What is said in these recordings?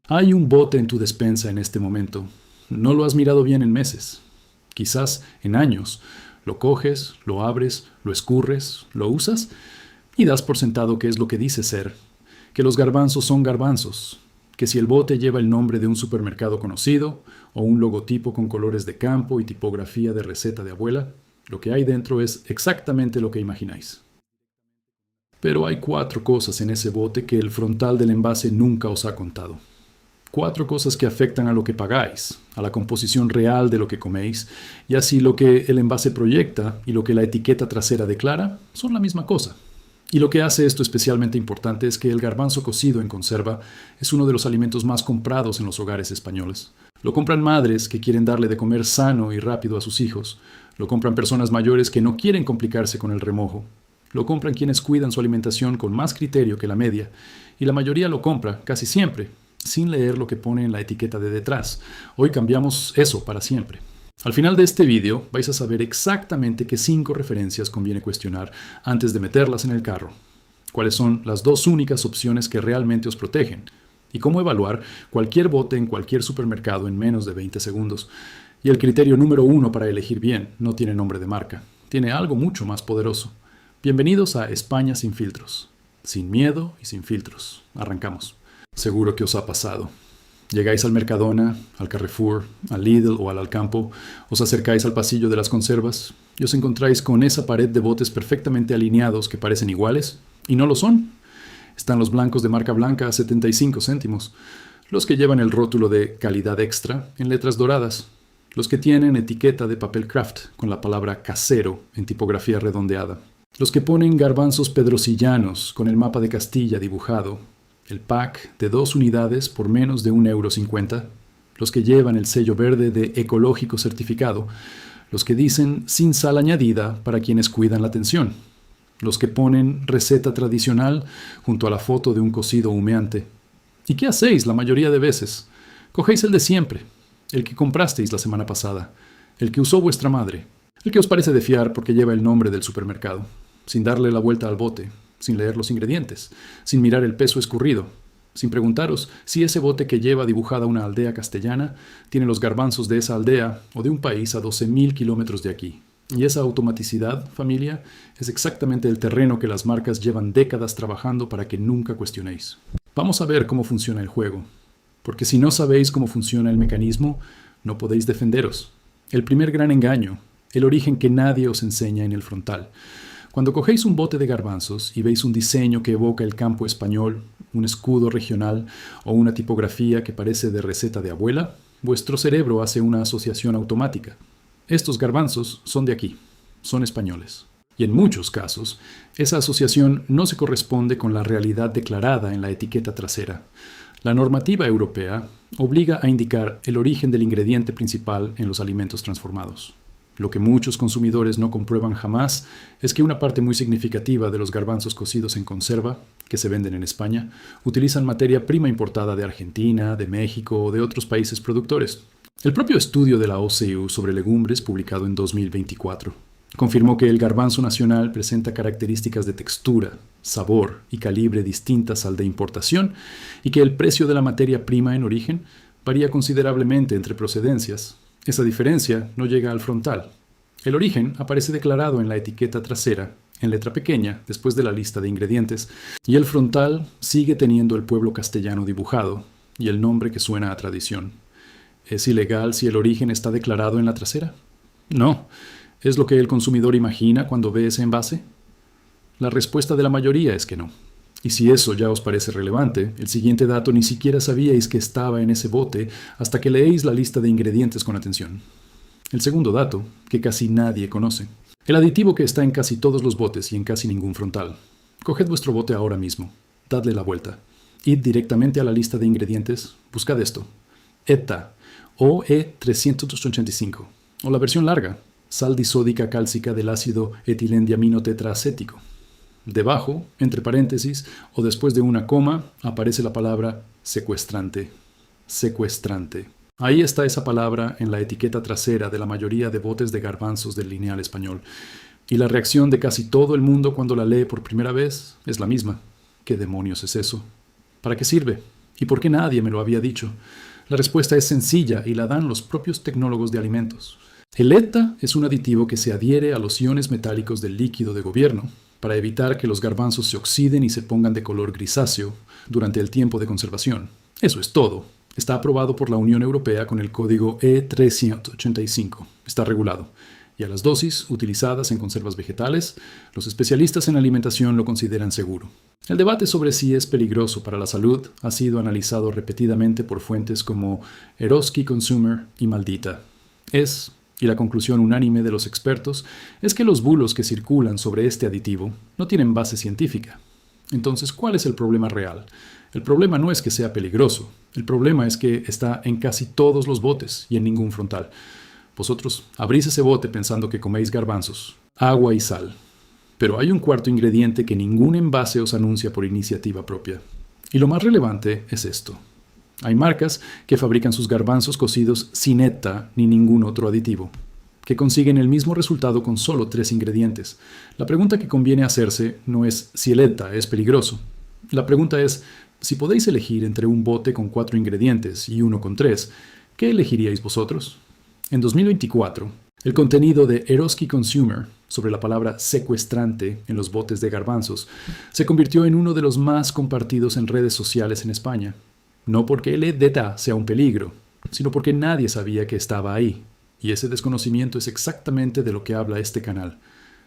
Hay un bote en tu despensa en este momento. No lo has mirado bien en meses, quizás en años. Lo coges, lo abres, lo escurres, lo usas y das por sentado que es lo que dice ser, que los garbanzos son garbanzos, que si el bote lleva el nombre de un supermercado conocido o un logotipo con colores de campo y tipografía de receta de abuela, lo que hay dentro es exactamente lo que imagináis. Pero hay 4 cosas en ese bote que el frontal del envase nunca os ha contado. 4 cosas que afectan a lo que pagáis, a la composición real de lo que coméis, y así lo que el envase proyecta y lo que la etiqueta trasera declara son la misma cosa. Y lo que hace esto especialmente importante es que el garbanzo cocido en conserva es uno de los alimentos más comprados en los hogares españoles. Lo compran madres que quieren darle de comer sano y rápido a sus hijos. Lo compran personas mayores que no quieren complicarse con el remojo. Lo compran quienes cuidan su alimentación con más criterio que la media. Y la mayoría lo compra, casi siempre, sin leer lo que pone en la etiqueta de detrás. Hoy cambiamos eso para siempre. Al final de este vídeo vais a saber exactamente qué 5 referencias conviene cuestionar antes de meterlas en el carro. Cuáles son las 2 únicas opciones que realmente os protegen. Y cómo evaluar cualquier bote en cualquier supermercado en menos de 20 segundos. Y el criterio número 1 para elegir bien no tiene nombre de marca. Tiene algo mucho más poderoso. Bienvenidos a España sin filtros. Sin miedo y sin filtros. Arrancamos. Seguro que os ha pasado. Llegáis al Mercadona, al Carrefour, al Lidl o al Alcampo, os acercáis al pasillo de las conservas y os encontráis con esa pared de botes perfectamente alineados que parecen iguales, y no lo son. Están los blancos de marca blanca a 75 céntimos, los que llevan el rótulo de calidad extra en letras doradas, los que tienen etiqueta de papel craft con la palabra casero en tipografía redondeada, los que ponen garbanzos pedrosillanos con el mapa de Castilla dibujado, el pack de 2 unidades por menos de 1,50 €, los que llevan el sello verde de ecológico certificado, los que dicen sin sal añadida para quienes cuidan la atención, los que ponen receta tradicional junto a la foto de un cocido humeante. ¿Y qué hacéis la mayoría de veces? Cogéis el de siempre, el que comprasteis la semana pasada, el que usó vuestra madre, el que os parece de fiar porque lleva el nombre del supermercado, sin darle la vuelta al bote, sin leer los ingredientes, sin mirar el peso escurrido, sin preguntaros si ese bote que lleva dibujada una aldea castellana tiene los garbanzos de esa aldea o de un país a 12.000 kilómetros de aquí. Y esa automaticidad, familia, es exactamente el terreno que las marcas llevan décadas trabajando para que nunca cuestionéis. Vamos a ver cómo funciona el juego, porque si no sabéis cómo funciona el mecanismo, no podéis defenderos. El primer gran engaño, el origen que nadie os enseña en el frontal. Cuando cogéis un bote de garbanzos y veis un diseño que evoca el campo español, un escudo regional o una tipografía que parece de receta de abuela, vuestro cerebro hace una asociación automática. Estos garbanzos son de aquí, son españoles. Y en muchos casos, esa asociación no se corresponde con la realidad declarada en la etiqueta trasera. La normativa europea obliga a indicar el origen del ingrediente principal en los alimentos transformados. Lo que muchos consumidores no comprueban jamás es que una parte muy significativa de los garbanzos cocidos en conserva, que se venden en España, utilizan materia prima importada de Argentina, de México o de otros países productores. El propio estudio de la OCDE sobre legumbres, publicado en 2024, confirmó que el garbanzo nacional presenta características de textura, sabor y calibre distintas al de importación y que el precio de la materia prima en origen varía considerablemente entre procedencias. Esa diferencia no llega al frontal. El origen aparece declarado en la etiqueta trasera, en letra pequeña, después de la lista de ingredientes, y el frontal sigue teniendo el pueblo castellano dibujado y el nombre que suena a tradición. ¿Es ilegal si el origen está declarado en la trasera? No. ¿Es lo que el consumidor imagina cuando ve ese envase? La respuesta de la mayoría es que no. Y si eso ya os parece relevante, el siguiente dato ni siquiera sabíais que estaba en ese bote hasta que leéis la lista de ingredientes con atención. El segundo dato, que casi nadie conoce. El aditivo que está en casi todos los botes y en casi ningún frontal. Coged vuestro bote ahora mismo, dadle la vuelta. Id directamente a la lista de ingredientes, buscad esto. ETA, o E385, o la versión larga, sal disódica cálcica del ácido etilendiamino tetraacético. Debajo, entre paréntesis, o después de una coma, aparece la palabra secuestrante. Secuestrante. Ahí está esa palabra en la etiqueta trasera de la mayoría de botes de garbanzos del lineal español. Y la reacción de casi todo el mundo cuando la lee por primera vez es la misma. ¿Qué demonios es eso? ¿Para qué sirve? ¿Y por qué nadie me lo había dicho? La respuesta es sencilla y la dan los propios tecnólogos de alimentos. El ETA es un aditivo que se adhiere a los iones metálicos del líquido de gobierno para evitar que los garbanzos se oxiden y se pongan de color grisáceo durante el tiempo de conservación. Eso es todo. Está aprobado por la Unión Europea con el código E385. Está regulado. Y a las dosis utilizadas en conservas vegetales, los especialistas en alimentación lo consideran seguro. El debate sobre si es peligroso para la salud ha sido analizado repetidamente por fuentes como Eroski Consumer y Maldita. Y la conclusión unánime de los expertos es que los bulos que circulan sobre este aditivo no tienen base científica. Entonces, ¿cuál es el problema real? El problema no es que sea peligroso. El problema es que está en casi todos los botes y en ningún frontal. Vosotros abrís ese bote pensando que coméis garbanzos, agua y sal. Pero hay un cuarto ingrediente que ningún envase os anuncia por iniciativa propia. Y lo más relevante es esto. Hay marcas que fabrican sus garbanzos cocidos sin ETA ni ningún otro aditivo, que consiguen el mismo resultado con solo 3 ingredientes. La pregunta que conviene hacerse no es si el ETA es peligroso. La pregunta es, si podéis elegir entre un bote con 4 ingredientes y uno con 3, ¿qué elegiríais vosotros? En 2024, el contenido de Eroski Consumer sobre la palabra secuestrante en los botes de garbanzos se convirtió en uno de los más compartidos en redes sociales en España. No porque el ETA sea un peligro, sino porque nadie sabía que estaba ahí. Y ese desconocimiento es exactamente de lo que habla este canal.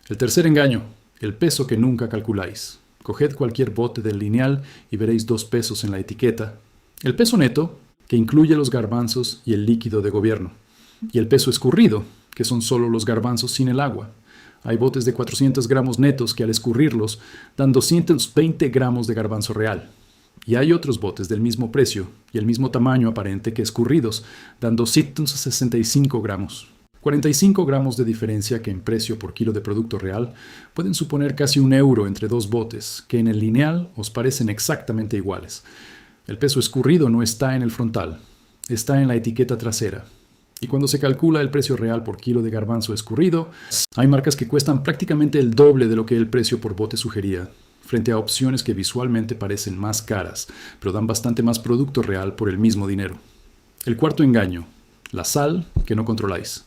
El tercer engaño, el peso que nunca calculáis. Coged cualquier bote del lineal y veréis 2 pesos en la etiqueta. El peso neto, que incluye los garbanzos y el líquido de gobierno. Y el peso escurrido, que son solo los garbanzos sin el agua. Hay botes de 400 gramos netos que al escurrirlos dan 220 gramos de garbanzo real. Y hay otros botes del mismo precio y el mismo tamaño aparente que escurridos dan 265 gramos. 45 gramos de diferencia que en precio por kilo de producto real pueden suponer casi €1 entre 2 botes, que en el lineal os parecen exactamente iguales. El peso escurrido no está en el frontal, está en la etiqueta trasera. Y cuando se calcula el precio real por kilo de garbanzo escurrido, hay marcas que cuestan prácticamente el doble de lo que el precio por bote sugería, frente a opciones que visualmente parecen más caras, pero dan bastante más producto real por el mismo dinero. El cuarto engaño, la sal que no controláis.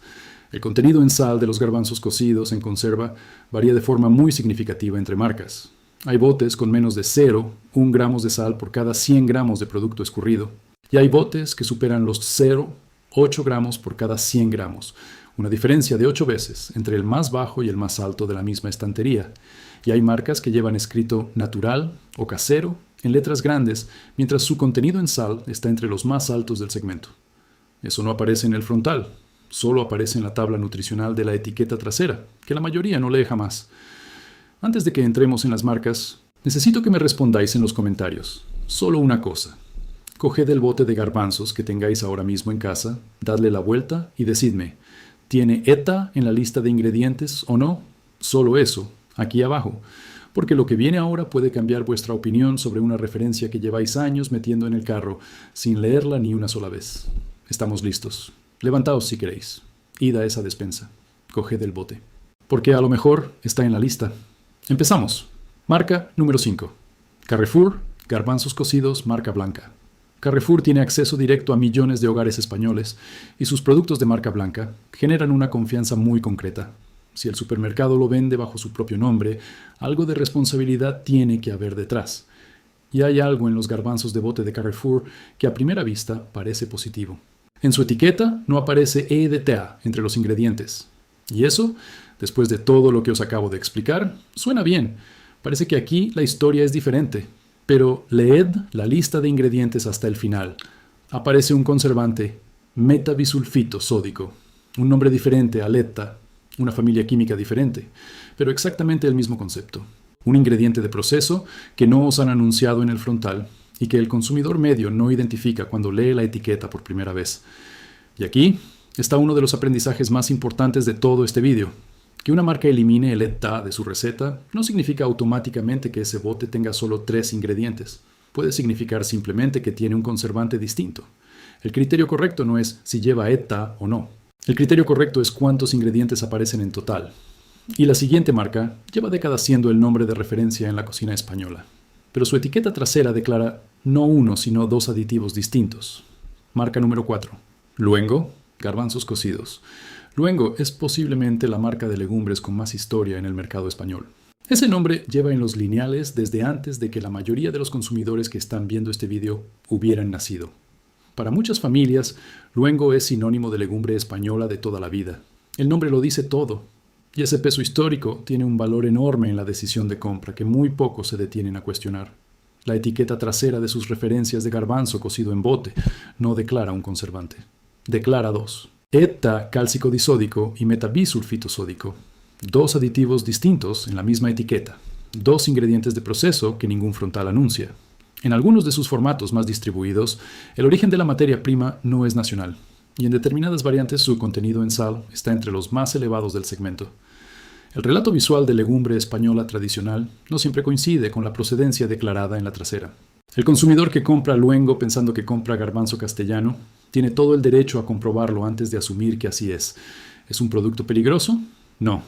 El contenido en sal de los garbanzos cocidos en conserva varía de forma muy significativa entre marcas. Hay botes con menos de 0,1 gramos de sal por cada 100 gramos de producto escurrido. Y hay botes que superan los 0,8 gramos por cada 100 gramos, una diferencia de 8 veces entre el más bajo y el más alto de la misma estantería. Y hay marcas que llevan escrito natural o casero en letras grandes, mientras su contenido en sal está entre los más altos del segmento. Eso no aparece en el frontal, solo aparece en la tabla nutricional de la etiqueta trasera, que la mayoría no lee jamás. Antes de que entremos en las marcas, necesito que me respondáis en los comentarios. Solo una cosa. Coged el bote de garbanzos que tengáis ahora mismo en casa, dadle la vuelta y decidme, ¿tiene ETA en la lista de ingredientes o no? Solo eso, aquí abajo, porque lo que viene ahora puede cambiar vuestra opinión sobre una referencia que lleváis años metiendo en el carro sin leerla ni una sola vez. Estamos listos. Levantaos si queréis. Id a esa despensa. Coged el bote. Porque a lo mejor está en la lista. Empezamos. Marca número 5. Carrefour, garbanzos cocidos marca blanca. Carrefour tiene acceso directo a millones de hogares españoles y sus productos de marca blanca generan una confianza muy concreta. Si el supermercado lo vende bajo su propio nombre, algo de responsabilidad tiene que haber detrás. Y hay algo en los garbanzos de bote de Carrefour que a primera vista parece positivo. En su etiqueta no aparece EDTA entre los ingredientes. Y eso, después de todo lo que os acabo de explicar, suena bien. Parece que aquí la historia es diferente. Pero leed la lista de ingredientes hasta el final. Aparece un conservante, metabisulfito sódico, un nombre diferente al ETA, una familia química diferente, pero exactamente el mismo concepto. Un ingrediente de proceso que no os han anunciado en el frontal y que el consumidor medio no identifica cuando lee la etiqueta por primera vez. Y aquí está uno de los aprendizajes más importantes de todo este vídeo. Que una marca elimine el ETA de su receta no significa automáticamente que ese bote tenga solo 3 ingredientes. Puede significar simplemente que tiene un conservante distinto. El criterio correcto no es si lleva ETA o no. El criterio correcto es cuántos ingredientes aparecen en total. Y la siguiente marca lleva décadas siendo el nombre de referencia en la cocina española. pero su etiqueta trasera declara no uno, sino dos aditivos distintos. Marca número 4. Luengo, garbanzos cocidos. Luengo es posiblemente la marca de legumbres con más historia en el mercado español. Ese nombre lleva en los lineales desde antes de que la mayoría de los consumidores que están viendo este video hubieran nacido. Para muchas familias, luengo es sinónimo de legumbre española de toda la vida. El nombre lo dice todo, y ese peso histórico tiene un valor enorme en la decisión de compra que muy pocos se detienen a cuestionar. La etiqueta trasera de sus referencias de garbanzo cocido en bote no declara un conservante. Declara dos: eta-cálcico disódico y metabisulfito sódico. Dos aditivos distintos en la misma etiqueta. Dos ingredientes de proceso que ningún frontal anuncia. En algunos de sus formatos más distribuidos, el origen de la materia prima no es nacional, y en determinadas variantes su contenido en sal está entre los más elevados del segmento. El relato visual de legumbre española tradicional no siempre coincide con la procedencia declarada en la trasera. El consumidor que compra luengo pensando que compra garbanzo castellano tiene todo el derecho a comprobarlo antes de asumir que así es. ¿Es un producto peligroso? No.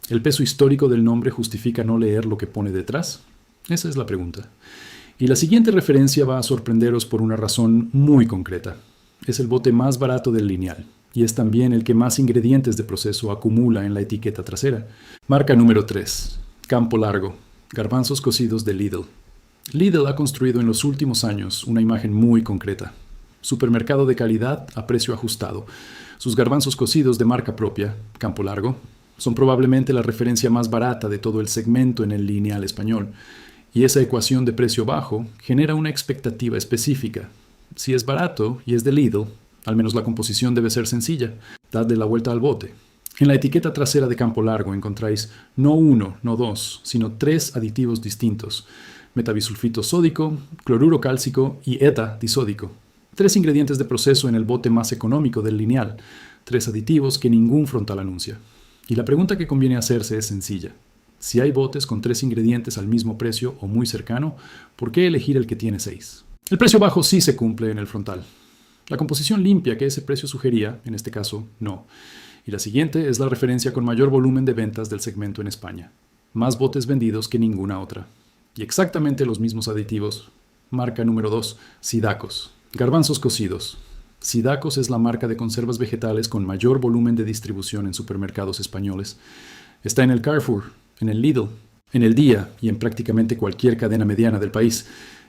¿El peso histórico del nombre justifica no leer lo que pone detrás? Esa es la pregunta. Y la siguiente referencia va a sorprenderos por una razón muy concreta. Es el bote más barato del lineal, y es también el que más ingredientes de proceso acumula en la etiqueta trasera. Marca número 3. Campo Largo. Garbanzos cocidos de Lidl. Lidl ha construido en los últimos años una imagen muy concreta. Supermercado de calidad a precio ajustado. Sus garbanzos cocidos de marca propia, Campo Largo, son probablemente la referencia más barata de todo el segmento en el lineal español. Y esa ecuación de precio bajo genera una expectativa específica. Si es barato y es de Lidl, al menos la composición debe ser sencilla. Dadle la vuelta al bote. En la etiqueta trasera de Campo Largo encontráis no uno, no dos, sino tres aditivos distintos: metabisulfito sódico, cloruro cálcico y eta-disódico. Tres ingredientes de proceso en el bote más económico del lineal. Tres aditivos que ningún frontal anuncia. Y la pregunta que conviene hacerse es sencilla. Si hay botes con tres ingredientes al mismo precio o muy cercano, ¿por qué elegir el que tiene 6? El precio bajo sí se cumple en el frontal. La composición limpia que ese precio sugería, en este caso, no. Y la siguiente es la referencia con mayor volumen de ventas del segmento en España. Más botes vendidos que ninguna otra. Y exactamente los mismos aditivos. Marca número 2, Sidacos. Garbanzos cocidos. Sidacos es la marca de conservas vegetales con mayor volumen de distribución en supermercados españoles. Está en el Carrefour, en el Lidl, en el Día y en prácticamente cualquier cadena mediana del país.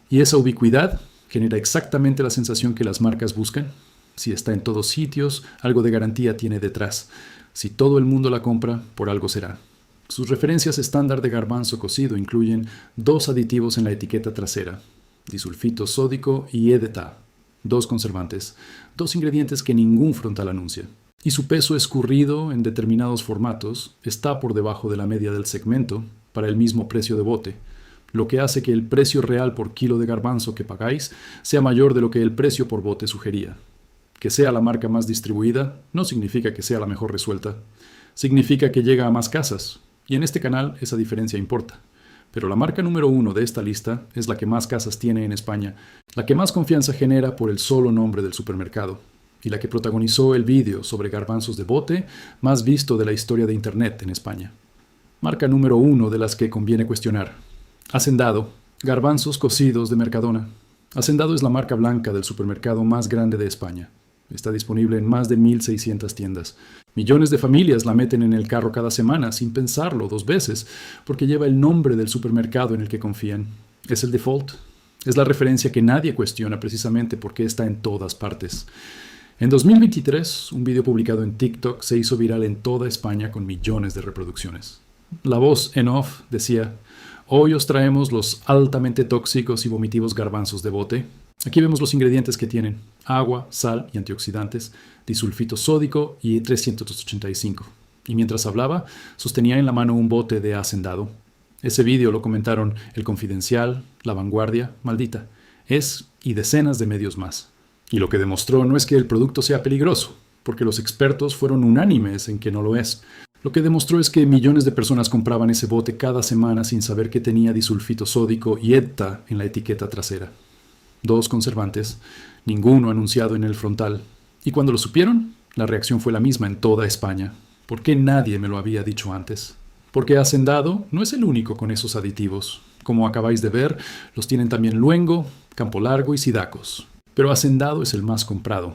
Y esa ubicuidad genera exactamente la sensación que las marcas buscan. Si está en todos sitios, algo de garantía tiene detrás. Si todo el mundo la compra, por algo será. Sus referencias estándar de garbanzo cocido incluyen dos aditivos en la etiqueta trasera: disulfito sódico y EDTA. Dos conservantes, dos ingredientes que ningún frontal anuncia. Y su peso escurrido en determinados formatos está por debajo de la media del segmento para el mismo precio de bote, lo que hace que el precio real por kilo de garbanzo que pagáis sea mayor de lo que el precio por bote sugería. Que sea la marca más distribuida no significa que sea la mejor resuelta. Significa que llega a más casas, y en este canal esa diferencia importa. Pero la marca número 1 de esta lista es la que más casas tiene en España, la que más confianza genera por el solo nombre del supermercado, y la que protagonizó el vídeo sobre garbanzos de bote más visto de la historia de Internet en España. Marca número 1 de las que conviene cuestionar. Hacendado. Garbanzos cocidos de Mercadona. Hacendado es la marca blanca del supermercado más grande de España. Está disponible en más de 1.600 tiendas. Millones de familias la meten en el carro cada semana sin pensarlo 2 veces, porque lleva el nombre del supermercado en el que confían. Es el default. Es la referencia que nadie cuestiona precisamente porque está en todas partes. En 2023, un video publicado en TikTok se hizo viral en toda España con millones de reproducciones. La voz en off decía: hoy os traemos los altamente tóxicos y vomitivos garbanzos de bote. Aquí vemos los ingredientes que tienen: agua, sal y antioxidantes, disulfito sódico y 385. Y mientras hablaba, sostenía en la mano un bote de Hacendado. Ese vídeo lo comentaron El Confidencial, La Vanguardia, Maldita, y decenas de medios más. Y lo que demostró no es que el producto sea peligroso, porque los expertos fueron unánimes en que no lo es. Lo que demostró es que millones de personas compraban ese bote cada semana sin saber que tenía disulfito sódico y EDTA en la etiqueta trasera. 2 conservantes, ninguno anunciado en el frontal. Y cuando lo supieron, la reacción fue la misma en toda España. ¿Por qué nadie me lo había dicho antes? Porque Hacendado no es el único con esos aditivos. Como acabáis de ver, los tienen también Luengo, Campo Largo y Sidacos. Pero Hacendado es el más comprado.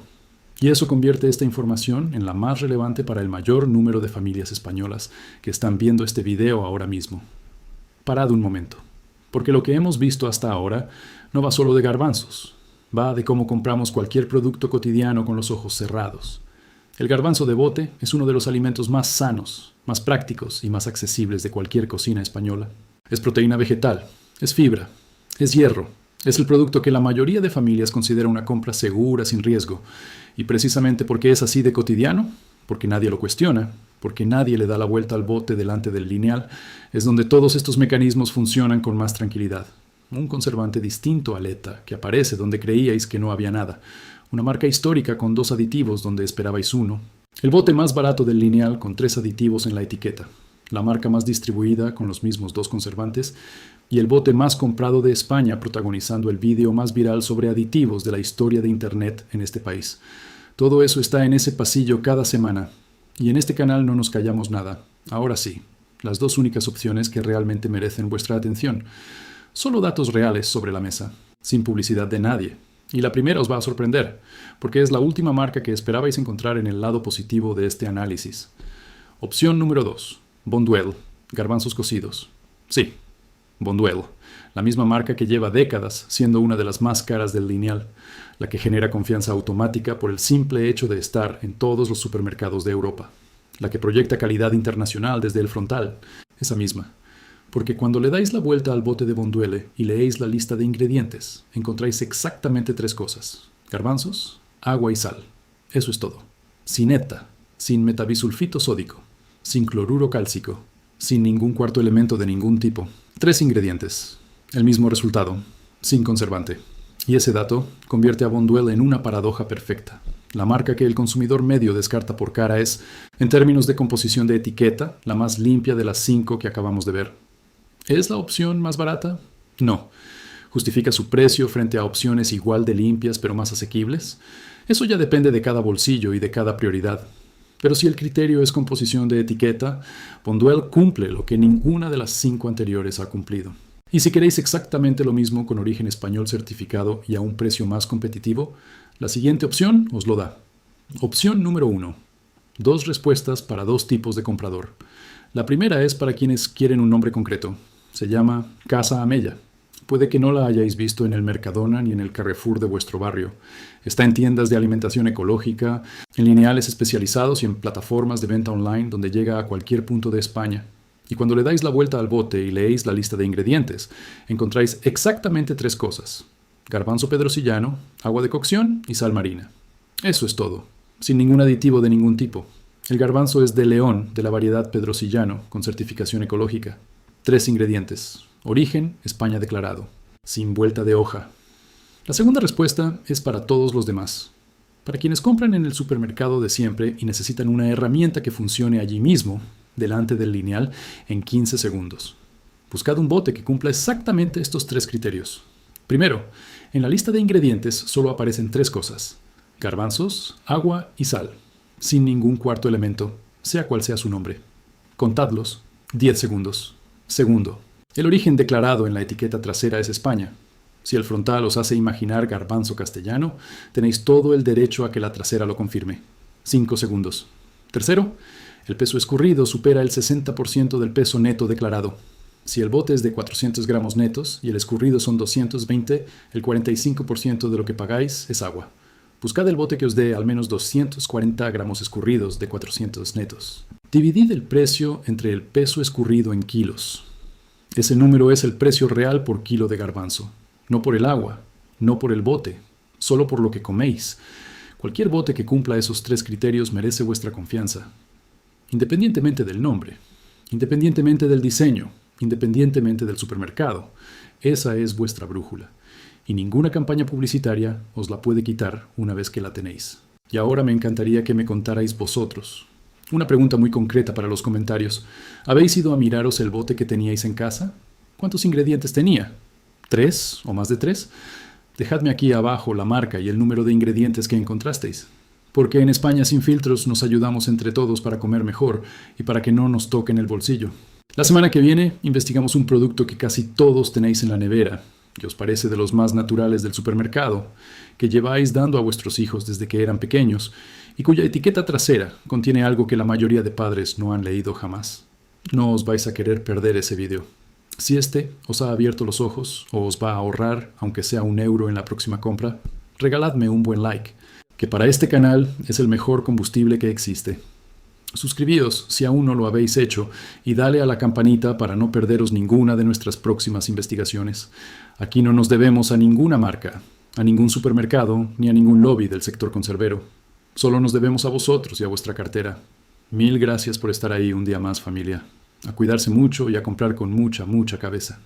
Y eso convierte esta información en la más relevante para el mayor número de familias españolas que están viendo este video ahora mismo. Parad un momento, porque lo que hemos visto hasta ahora no va solo de garbanzos, va de cómo compramos cualquier producto cotidiano con los ojos cerrados. El garbanzo de bote es uno de los alimentos más sanos, más prácticos y más accesibles de cualquier cocina española. Es proteína vegetal, es fibra, es hierro, es el producto que la mayoría de familias considera una compra segura, sin riesgo. Y precisamente porque es así de cotidiano, porque nadie lo cuestiona, porque nadie le da la vuelta al bote delante del lineal, es donde todos estos mecanismos funcionan con más tranquilidad. Un conservante distinto al ETA, que aparece donde creíais que no había nada. Una marca histórica con 2 aditivos donde esperabais uno. El bote más barato del lineal con 3 aditivos en la etiqueta. La marca más distribuida con los mismos 2 conservantes. Y el bote más comprado de España protagonizando el vídeo más viral sobre aditivos de la historia de Internet en este país. Todo eso está en ese pasillo cada semana. Y en este canal no nos callamos nada. Ahora sí, las 2 únicas opciones que realmente merecen vuestra atención. Solo datos reales sobre la mesa, sin publicidad de nadie. Y la primera os va a sorprender, porque es la última marca que esperabais encontrar en el lado positivo de este análisis. Opción número 2. Bonduelle, garbanzos cocidos. Sí, Bonduelle, la misma marca que lleva décadas siendo una de las más caras del lineal, la que genera confianza automática por el simple hecho de estar en todos los supermercados de Europa, la que proyecta calidad internacional desde el frontal, esa misma. Porque cuando le dais la vuelta al bote de Bonduelle y leéis la lista de ingredientes, encontráis exactamente 3 cosas: garbanzos, agua y sal. Eso es todo. Sin ETA, sin metabisulfito sódico, sin cloruro cálcico, sin ningún cuarto elemento de ningún tipo. 3 ingredientes. El mismo resultado, sin conservante. Y ese dato convierte a Bonduelle en una paradoja perfecta. La marca que el consumidor medio descarta por cara es, en términos de composición de etiqueta, la más limpia de las 5 que acabamos de ver. ¿Es la opción más barata? No. ¿Justifica su precio frente a opciones igual de limpias pero más asequibles? Eso ya depende de cada bolsillo y de cada prioridad. Pero si el criterio es composición de etiqueta, Bonduelle cumple lo que ninguna de las 5 anteriores ha cumplido. Y si queréis exactamente lo mismo con origen español certificado y a un precio más competitivo, la siguiente opción os lo da. Opción número 1. 2 respuestas para 2 tipos de comprador. La primera es para quienes quieren un nombre concreto. Se llama Casa Amella. Puede que no la hayáis visto en el Mercadona ni en el Carrefour de vuestro barrio. Está en tiendas de alimentación ecológica, en lineales especializados y en plataformas de venta online donde llega a cualquier punto de España. Y cuando le dais la vuelta al bote y leéis la lista de ingredientes, encontráis exactamente 3 cosas: garbanzo pedrosillano, agua de cocción y sal marina. Eso es todo, sin ningún aditivo de ningún tipo. El garbanzo es de León, de la variedad pedrosillano, con certificación ecológica. 3 ingredientes. Origen, España declarado. Sin vuelta de hoja. La segunda respuesta es para todos los demás. Para quienes compran en el supermercado de siempre y necesitan una herramienta que funcione allí mismo, delante del lineal, en 15 segundos. Buscad un bote que cumpla exactamente estos 3 criterios. Primero, en la lista de ingredientes solo aparecen 3 cosas: garbanzos, agua y sal, sin ningún cuarto elemento, sea cual sea su nombre. Contadlos. 10 segundos. Segundo, el origen declarado en la etiqueta trasera es España. Si el frontal os hace imaginar garbanzo castellano, tenéis todo el derecho a que la trasera lo confirme. 5 segundos. Tercero, el peso escurrido supera el 60% del peso neto declarado. Si el bote es de 400 gramos netos y el escurrido son 220, el 45% de lo que pagáis es agua. Buscad el bote que os dé al menos 240 gramos escurridos de 400 netos. Dividid el precio entre el peso escurrido en kilos. Ese número es el precio real por kilo de garbanzo. No por el agua, no por el bote, solo por lo que coméis. Cualquier bote que cumpla esos 3 criterios merece vuestra confianza. Independientemente del nombre, independientemente del diseño, independientemente del supermercado. Esa es vuestra brújula. Y ninguna campaña publicitaria os la puede quitar una vez que la tenéis. Y ahora me encantaría que me contarais vosotros. Una pregunta muy concreta para los comentarios. ¿Habéis ido a miraros el bote que teníais en casa? ¿Cuántos ingredientes tenía? ¿3 o más de 3? Dejadme aquí abajo la marca y el número de ingredientes que encontrasteis. Porque en España sin filtros nos ayudamos entre todos para comer mejor y para que no nos toquen el bolsillo. La semana que viene investigamos un producto que casi todos tenéis en la nevera, que os parece de los más naturales del supermercado, que lleváis dando a vuestros hijos desde que eran pequeños y cuya etiqueta trasera contiene algo que la mayoría de padres no han leído jamás. No os vais a querer perder ese vídeo. Si este os ha abierto los ojos o os va a ahorrar, aunque sea €1 en la próxima compra, regaladme un buen like, que para este canal es el mejor combustible que existe. Suscribíos si aún no lo habéis hecho y dale a la campanita para no perderos ninguna de nuestras próximas investigaciones. Aquí no nos debemos a ninguna marca, a ningún supermercado ni a ningún lobby del sector conservero. Solo nos debemos a vosotros y a vuestra cartera. Mil gracias por estar ahí un día más, familia. A cuidarse mucho y a comprar con mucha cabeza.